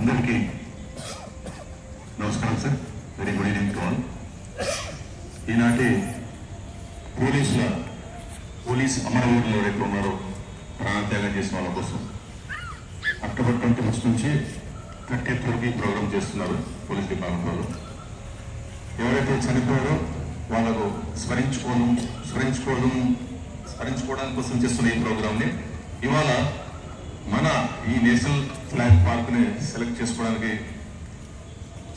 అందరికీ నమస్కారం sir. Very good evening to all. ఈనాటి పోలీస్ అమరవీరులు ఎవరైతే ఉన్నారో ప్రాణత్యాగం చేసిన వాళ్ళ కోసం అక్టోబర్ 21 నుంచి 30th వరకు ఈ ప్రోగ్రామ్ చేస్తున్నారు పోలీస్ డిపార్ట్మెంట్ వాళ్ళు. ఎవరైతే చనిపోయారో వాళ్ళకు స్మరించుకోవడానికి కోసం చేస్తున్న ఈ ప్రోగ్రామ్ని ఇవాళ మన ఈ నేషనల్ ఫ్లాగ్ పార్క్ని సెలెక్ట్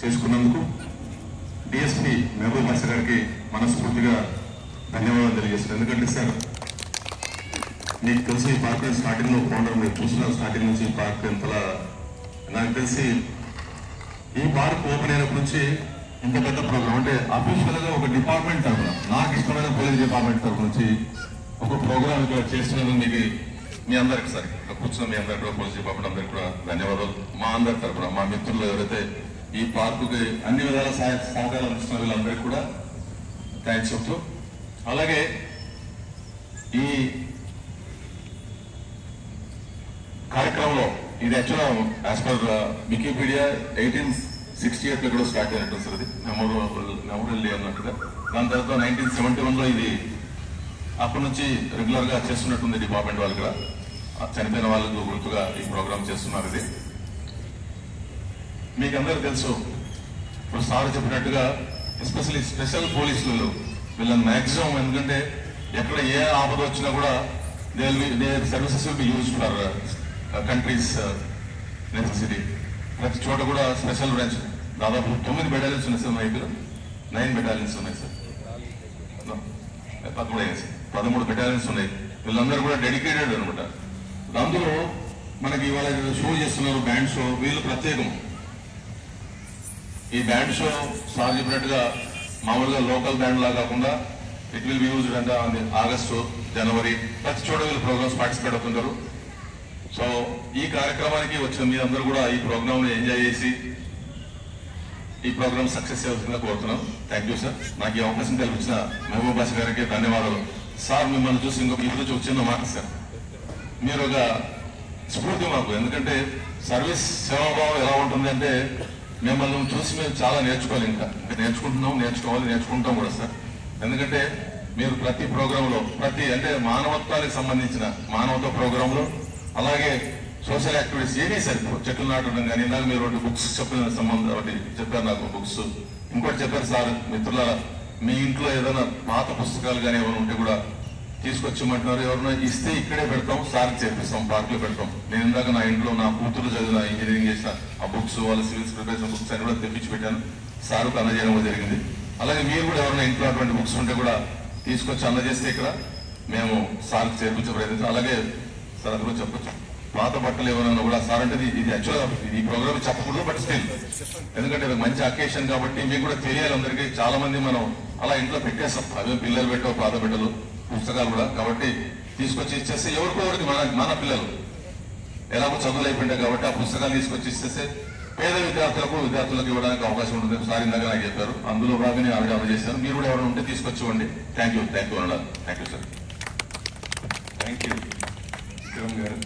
చేసుకున్నందుకు డిఎస్పీ మహబూబ్ బాషా గారికి మనస్ఫూర్తిగా ధన్యవాదాలు తెలియజేస్తున్నాను. ఎందుకంటే సార్ మీకు తెలిసి ఈ పార్క్ స్టార్టింగ్లో ఫౌండర్ మీరు చూసిన స్టార్టింగ్ నుంచి ఈ పార్క్ ఎంతలా నాకు తెలిసి ఈ పార్క్ ఓపెన్ అయినప్పటి నుంచి ఇంత పెద్ద ప్రోగ్రామ్ అంటే అఫీషియల్గా ఒక డిపార్ట్మెంట్ తరఫున నాకు ఇష్టమైన పోలీస్ డిపార్ట్మెంట్ తరఫు నుంచి ఒక ప్రోగ్రామ్ ఇక్కడ చేస్తున్నందుకు మీకు మీ అందరికి సార్ కూర్చున్న మీ అందరికి కూడా పోలీస్ డిపార్ట్మెంట్ అందరికి కూడా ధన్యవాదాలు. మా అందరి తరఫున మా మిత్రులు ఎవరైతే ఈ పార్కుకి అన్ని విధాల సహకారాలు అందిస్తున్న వీళ్ళందరికీ కూడా థ్యాంక్స్ చెప్తూ, అలాగే ఈ కార్యక్రమంలో ఇది యాక్చువల్గా యాజ్ పర్ వికీపీడియా 1868 కూడా స్టార్ట్ అయినట్టు సార్. అది మెమోరియల్ డే అన్నట్టుగా. దాని తర్వాత 1971లో ఇది అప్పటి నుంచి రెగ్యులర్గా చేస్తున్నట్టుంది డిపార్ట్మెంట్ వాళ్ళు కూడా. చనిపోయిన వాళ్ళకు గుర్తుగా ఈ ప్రోగ్రామ్ చేస్తున్నారు. ఇది మీకు అందరూ తెలుసు. ఇప్పుడు సార్ చెప్పినట్టుగా ఎస్పెషల్లీ స్పెషల్ పోలీసులు వీళ్ళని మ్యాక్సిమం, ఎందుకంటే ఎక్కడ ఏ ఆపద వచ్చినా కూడా their services will be use for countries necessity. ప్రతి చోట కూడా స్పెషల్ బ్రాంచ్ దాదాపు 9 బెటాలియన్స్ ఉన్నాయి సార్. మా ఏపీలో 9 బెటాలియన్స్ ఉన్నాయి సార్. 13 బెటాలియన్స్ ఉన్నాయి. వీళ్ళందరూ కూడా డెడికేటెడ్ అనమాట. అందులో మనకి ఇవాళ షో చేస్తున్నారు బ్యాండ్ షో. వీళ్ళు ప్రత్యేకం. ఈ బ్యాండ్ షో సార్ చెప్పినట్టుగా మామూలుగా లోకల్ బ్యాండ్ లా కాకుండా ఇట్ విల్ బి యూజ్డ్ అంటే ఆగస్టు, జనవరి ప్రతి చోట వీళ్ళు ప్రోగ్రామ్స్ పార్టిసిపేట్ అవుతుంటారు. సో ఈ కార్యక్రమానికి వచ్చిన మీరందరూ కూడా ఈ ప్రోగ్రామ్ ని ఎంజాయ్ చేసి ఈ ప్రోగ్రామ్ సక్సెస్ అవుతుందని కోరుతున్నాం. Thank you sir. నాకు ఈ అవకాశం కల్పించిన మహబూబ్ బాషా గారికి ధన్యవాదాలు. సార్ మిమ్మల్ని చూసి ఇంకొక ఇది నుంచి వచ్చిన మాట సార్, మీరు ఒక స్ఫూర్తి మాకు. ఎందుకంటే సర్వీస్ సేవాభావం ఎలా ఉంటుంది అంటే మిమ్మల్ని చూసి మేము చాలా నేర్చుకోవాలి. ఇంకా నేర్చుకుంటాం కూడా సార్. ఎందుకంటే మీరు ప్రతి ప్రోగ్రాంలో అంటే మానవత్వానికి సంబంధించిన మానవత్వ ప్రోగ్రాంలో, అలాగే సోషల్ యాక్టివిటీస్ ఏమీ సార్, చెట్లు నాటడం కానీ, ఇందాక మీరు ఒకటి బుక్స్ చెప్పిన సంబంధం ఒకటి చెప్పారు నాకు బుక్స్. ఇంకోటి చెప్పారు సార్, మిత్రుల మీ ఇంట్లో ఏదైనా పాత పుస్తకాలు కానీ ఏమైనా ఉంటే కూడా తీసుకొచ్చిమంటున్నారు. ఎవరైనా ఇస్తే ఇక్కడే పెడతాం, సార్ చేపిస్తాం, పార్క్లో పెడతాం. నేను ఇందాక నా ఇంట్లో నా కూతురు చదివిన ఇంజనీరింగ్ చేసిన ఆ బుక్స్, వాళ్ళ సివిల్స్ ప్రిపరేషన్ బుక్స్ అని కూడా తెప్పించి పెట్టాను. సార్కు అందజేయడం జరిగింది. అలాగే మీరు కూడా ఎవరైనా ఇంట్లో అటువంటి బుక్స్ ఉంటే కూడా తీసుకొచ్చి అందజేస్తే ఇక్కడ మేము సార్కి చేర్పించే ప్రయత్నిస్తాం. అలాగే సార్ అది కూడా చెప్పచ్చు, పాత బట్టలు ఏమైనా కూడా సార్ అంటే ఇది యాక్చువల్గా ఈ ప్రోగ్రామ్ చెప్పకూడదు, బట్ స్టిల్ ఎందుకంటే ఇది మంచి అకేషన్ కాబట్టి మీకు కూడా తెలియాలి అందరికీ. చాలా మంది మనం అలా ఇంట్లో పెట్టేస్తాం, అదే పిల్లలు పెట్టావు పాత బిడ్డలు పుస్తకాలు కూడా. కాబట్టి తీసుకొచ్చి ఇచ్చేస్తే ఎవరికొవరికి మన పిల్లలు ఎలాగో చదువులు అయిపోయింటాయి కాబట్టి ఆ పుస్తకాలు తీసుకొచ్చి ఇచ్చేస్తే పేద విద్యార్థులకు ఇవ్వడానికి అవకాశం ఉంటుంది. సార్ ఇందాక నాకు చెప్పారు, అందులో భాగంగా ఆవిడ చేశారు. మీరు కూడా ఎవరైనా ఉంటే తీసుకొచ్చి ఇవ్వండి. థ్యాంక్ యూ అన్నారు. Thank you sir. Thank you Vikram గారు.